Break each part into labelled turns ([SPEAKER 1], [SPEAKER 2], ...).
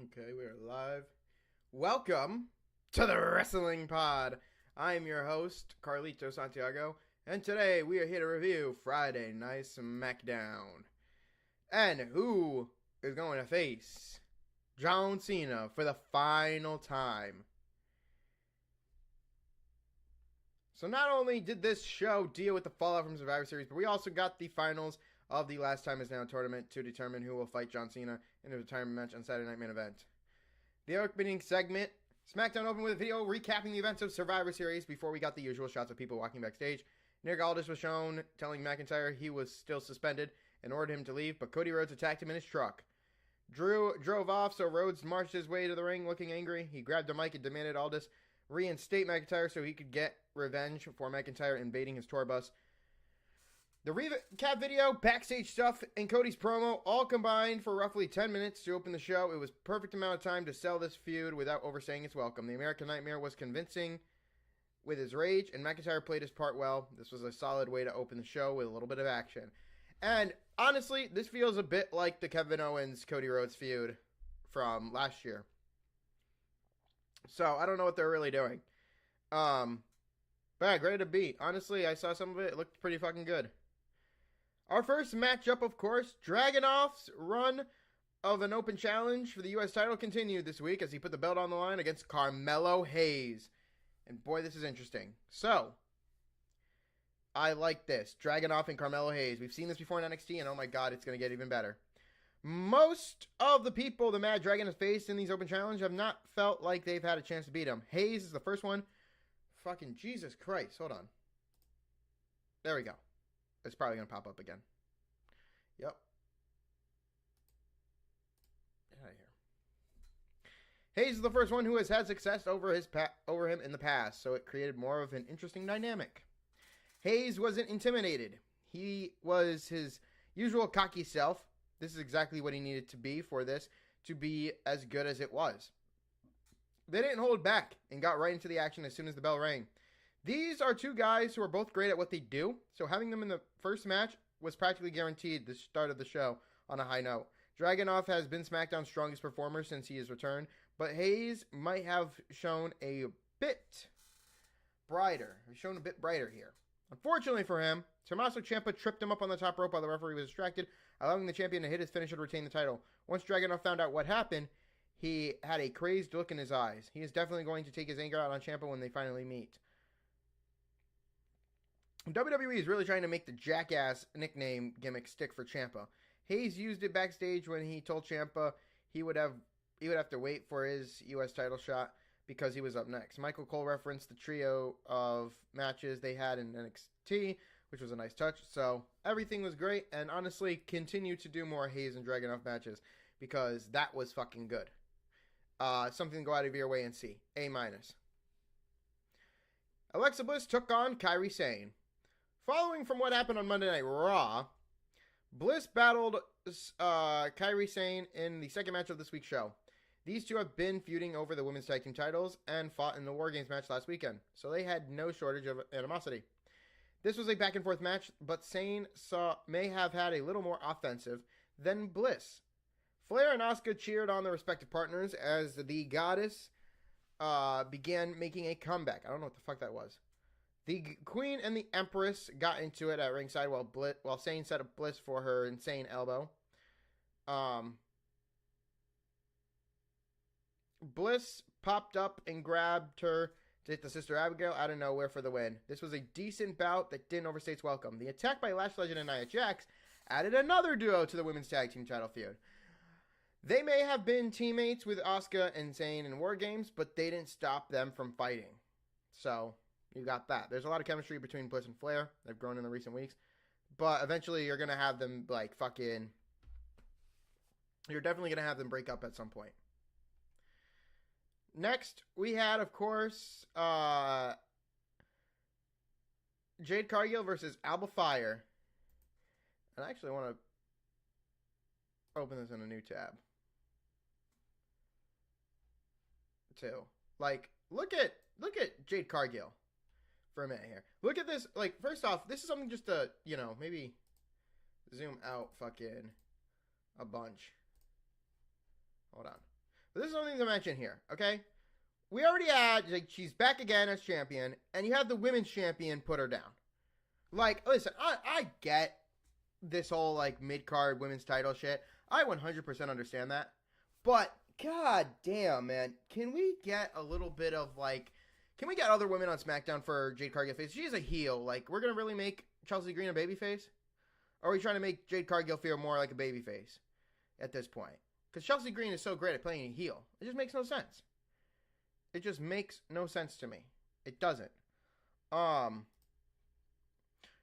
[SPEAKER 1] Okay, we are live. Welcome to the Wrestling Pod. I am your host, Carlito Santiago, and today we are here to review Friday Night SmackDown. And who is going to face John Cena for the final time? So not only did this show deal with the fallout from Survivor Series, but we also got the finals of the Last Time Is Now tournament to determine who will fight John Cena in a retirement match on Saturday Night Main Event. The opening segment, SmackDown opened with a video recapping the events of Survivor Series before we got the usual shots of people walking backstage. Nick Aldis was shown telling McIntyre he was still suspended and ordered him to leave, but Cody Rhodes attacked him in his truck. Drew drove off, so Rhodes marched his way to the ring looking angry. He grabbed the mic and demanded Aldis reinstate McIntyre so he could get revenge for McIntyre invading his tour bus. The recap video, backstage stuff, and Cody's promo all combined for roughly 10 minutes to open the show. It was perfect amount of time to sell this feud without overstaying its welcome. The American Nightmare was convincing with his rage, and McIntyre played his part well. This was a solid way to open the show with a little bit of action. And honestly, this feels a bit like the Kevin Owens-Cody Rhodes feud from last year. So, I don't know what they're really doing. But yeah, great to beat. Honestly, I saw some of it. It looked pretty fucking good. Our first matchup, of course, Dragunov's run of an open challenge for the U.S. title continued this week as he put the belt on the line against Carmelo Hayes. And boy, this is interesting. So, I like this. Dragunov and Carmelo Hayes. We've seen this before in NXT, and oh my god, it's going to get even better. Most of the people the Mad Dragon has faced in these open challenges have not felt like they've had a chance to beat him. Hayes is the first one. Fucking Jesus Christ. Hold on. There we go. It's probably going to pop up again. Yep. Get out of here. Hayes is the first one who has had success over him in the past, so it created more of an interesting dynamic. Hayes wasn't intimidated. He was his usual cocky self. This is exactly what he needed to be for this to be as good as it was. They didn't hold back and got right into the action as soon as the bell rang. These are two guys who are both great at what they do, so having them in the first match was practically guaranteed the start of the show on a high note. Dragunov has been SmackDown's strongest performer since he has returned, but Hayes might have shown a bit brighter. He's shown a bit brighter here. Unfortunately for him, Tommaso Ciampa tripped him up on the top rope while the referee was distracted, allowing the champion to hit his finisher to retain the title. Once Dragunov found out what happened, he had a crazed look in his eyes. He is definitely going to take his anger out on Ciampa when they finally meet. WWE is really trying to make the Jackass nickname gimmick stick for Ciampa. Hayes used it backstage when he told Ciampa he would have to wait for his U.S. title shot because he was up next. Michael Cole referenced the trio of matches they had in NXT, which was a nice touch. So everything was great, and honestly, continue to do more Hayes and Dragunov matches because that was fucking good. Something to go out of your way and see. A-. Alexa Bliss took on Kairi Sane. Following from what happened on Monday Night Raw, Bliss battled Kairi Sane in the second match of this week's show. These two have been feuding over the women's tag team titles and fought in the War Games match last weekend, so they had no shortage of animosity. This was a back and forth match, but Sane may have had a little more offensive than Bliss. Flair and Asuka cheered on their respective partners as the goddess began making a comeback. I don't know what the fuck that was. The Queen and the Empress got into it at ringside while Sane set up Bliss for her insane elbow. Bliss popped up and grabbed her to hit the Sister Abigail out of nowhere for the win. This was a decent bout that didn't overstay its welcome. The attack by Lash Legend and Nia Jax added another duo to the women's tag team title feud. They may have been teammates with Asuka and Sane in War Games, but they didn't stop them from fighting. So, you got that. There's a lot of chemistry between Bliss and Flair. They've grown in the recent weeks. But eventually you're going to have them, like, fucking... You're definitely going to have them break up at some point. Next, we had, of course, Jade Cargill versus Alba Fire. And I actually want to open this in a new tab. Too. Like, look at Jade Cargill for a minute here. Look at this. Like, first off, this is something just to, maybe zoom out fucking a bunch. Hold on. But this is something to mention here, okay? We already had, like, she's back again as champion, and you have the women's champion put her down. Like, listen, I get this whole, like, mid-card women's title shit. I 100% understand that. But, god damn, man. Can we get a little bit of, like, can we get other women on SmackDown for Jade Cargill face? She's a heel. Like, we're going to really make Chelsea Green a babyface? Or are we trying to make Jade Cargill feel more like a babyface at this point? Because Chelsea Green is so great at playing a heel. It just makes no sense. It just makes no sense to me. It doesn't.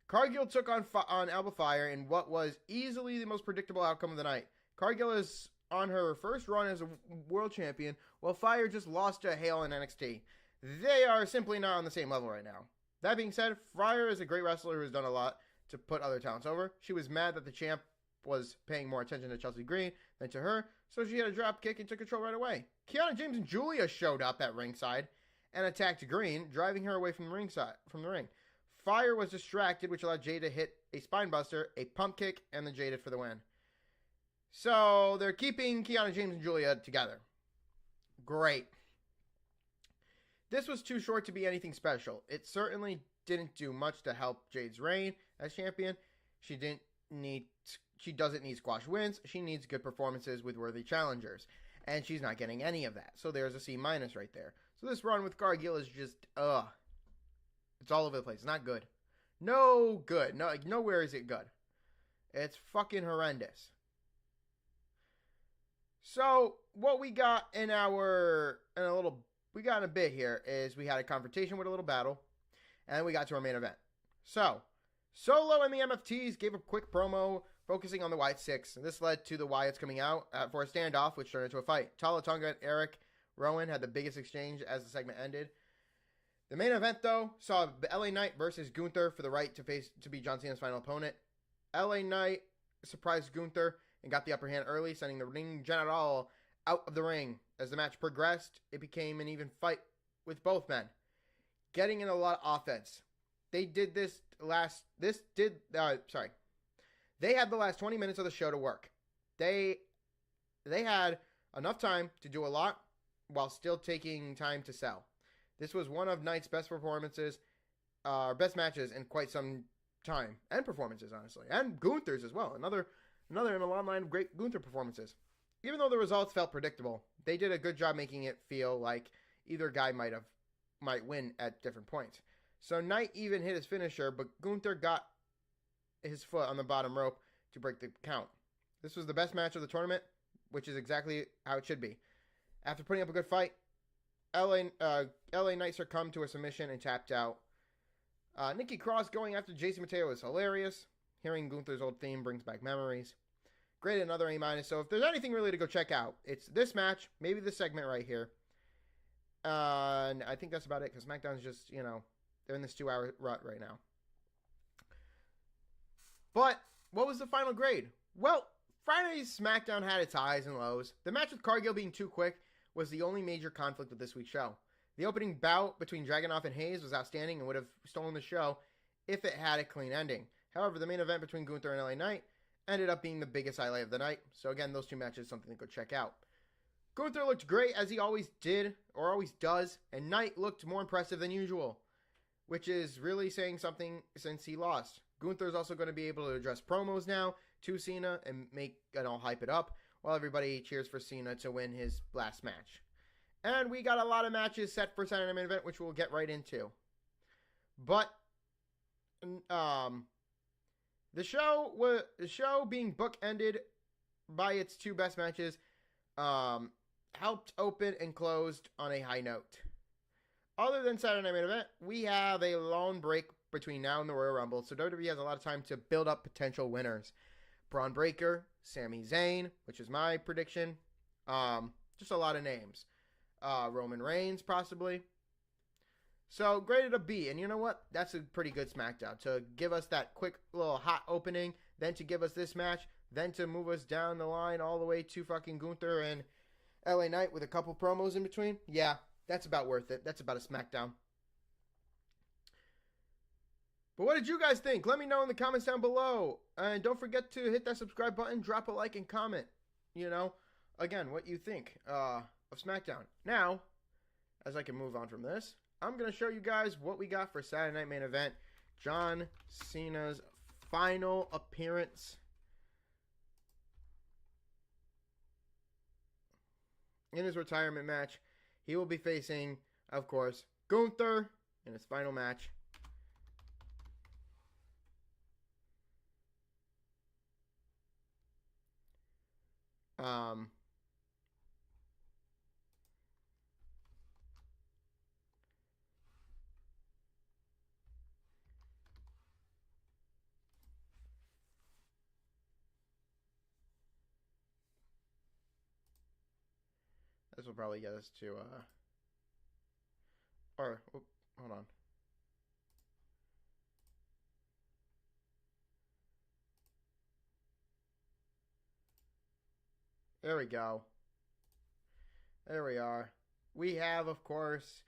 [SPEAKER 1] Cargill took on Alba Fire in what was easily the most predictable outcome of the night. Cargill is on her first run as a world champion, while Fire just lost to Hale in NXT. They are simply not on the same level right now. That being said, Fire is a great wrestler who has done a lot to put other talents over. She was mad that the champ was paying more attention to Chelsea Green than to her, so she had a drop kick and took control right away. Kiana James and Julia showed up at ringside and attacked Green, driving her away from the ring. Fire was distracted, which allowed Jade to hit a spinebuster, a pump kick, and the Jaded for the win. So they're keeping Kiana James and Julia together. Great. This was too short to be anything special. It certainly didn't do much to help Jade's reign as champion. She doesn't need squash wins. She needs good performances with worthy challengers. And she's not getting any of that. So there's a C- right there. So this run with Cargill is just, it's all over the place. It's not good. No good. No, nowhere is it good. It's fucking horrendous. So what we got in a bit here is we had a confrontation with a little battle, and we got to our main event. So Solo and the MFTs gave a quick promo focusing on the Wyatt Six. This led to the Wyatts coming out for a standoff, which turned into a fight. Tala Tonga and Eric Rowan had the biggest exchange as the segment ended. The main event, though, saw LA Knight versus Gunther for the right to be John Cena's final opponent. LA Knight surprised Gunther and got the upper hand early, sending the ring general out of the ring. As the match progressed, it became an even fight with both men, getting in a lot of offense. They had the last 20 minutes of the show to work. They had enough time to do a lot while still taking time to sell. This was one of Knight's best matches in quite some time, and performances, honestly, and Gunther's as well. Another in a long line of great Gunther performances. Even though the results felt predictable, they did a good job making it feel like either guy might win at different points. So Knight even hit his finisher, but Gunther got his foot on the bottom rope to break the count. This was the best match of the tournament, which is exactly how it should be. After putting up a good fight, LA Knight succumbed to a submission and tapped out. Nikki Cross going after Jason Mateo was hilarious. Hearing Gunther's old theme brings back memories. Great, another A-. So if there's anything really to go check out, it's this match, maybe this segment right here. And I think that's about it, because SmackDown's just, they're in this 2-hour rut right now. But what was the final grade? Well, Friday's SmackDown had its highs and lows. The match with Cargill being too quick was the only major conflict of this week's show. The opening bout between Dragunov and Hayes was outstanding and would have stolen the show if it had a clean ending. However, the main event between Gunther and LA Knight ended up being the biggest highlight of the night. So again, those two matches, something to go check out. Gunther looked great, as he always did, or always does, and Knight looked more impressive than usual, which is really saying something since he lost. Gunther is also going to be able to address promos now to Cena and hype it up, while everybody cheers for Cena to win his last match. And we got a lot of matches set for Saturday Night Main Event, which we'll get right into. But the show being bookended by its two best matches helped open and closed on a high note. Other than Saturday Night Main Event, we have a long break between now and the Royal Rumble, so WWE has a lot of time to build up potential winners. Braun Breaker, Sami Zayn, which is my prediction. Just a lot of names. Roman Reigns, possibly. So, graded a B. And you know what? That's a pretty good SmackDown. To give us that quick little hot opening, then to give us this match, then to move us down the line all the way to fucking Gunther and LA Knight with a couple promos in between. Yeah, that's about worth it. That's about a SmackDown. But what did you guys think? Let me know in the comments down below. And don't forget to hit that subscribe button, drop a like, and comment. Again, what you think. of SmackDown. Now, as I can move on from this, I'm going to show you guys what we got for Saturday Night Main Event. John Cena's final appearance in his retirement match. He will be facing, of course, Gunther in his final match. This will probably get us to, hold on. There we go. There we are. We have, of course,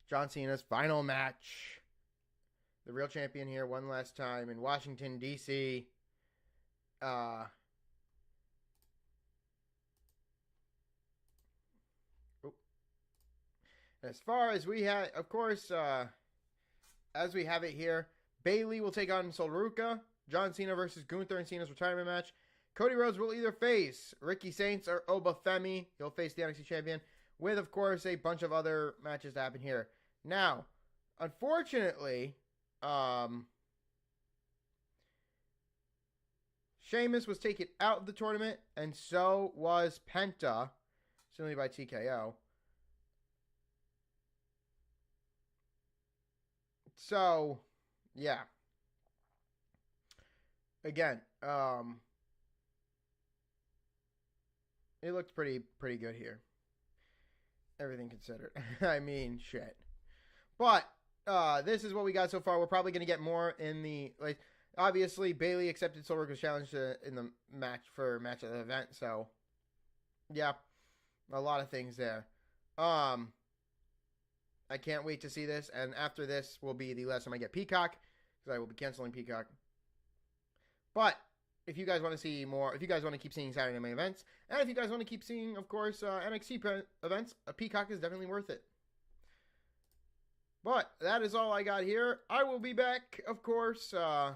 [SPEAKER 1] John Cena's final match. The real champion here one last time in Washington, D.C. As far as we have, of course, as we have it here, Bayley will take on Sol Ruca. John Cena versus Gunther in Cena's retirement match. Cody Rhodes will either face Ricky Saints or Oba Femi. He'll face the NXT champion, with, of course, a bunch of other matches to happen here. Now, unfortunately, Sheamus was taken out of the tournament, and so was Penta, simply by TKO. So, yeah. Again, it looked pretty good here. Everything considered. I mean, shit. But this is what we got so far. We're probably going to get more in the, like, obviously Bayley accepted Sol Ruca's challenge in the match for match of the event. So, yeah, a lot of things there. I can't wait to see this, and after this will be the last time I get Peacock, because I will be canceling Peacock. But if you guys want to see more, if you guys want to keep seeing Saturday Night events, and if you guys want to keep seeing, of course, NXT events, a Peacock is definitely worth it. But that is all I got here. I will be back, of course. I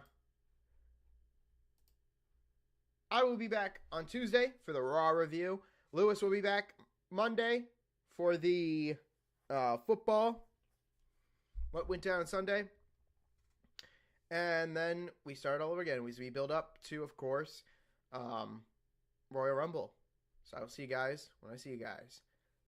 [SPEAKER 1] will be back on Tuesday for the Raw review. Lewis will be back Monday for the football, what went down Sunday, and then we start all over again. We build up to, of course, Royal Rumble. So I will see you guys when I see you guys.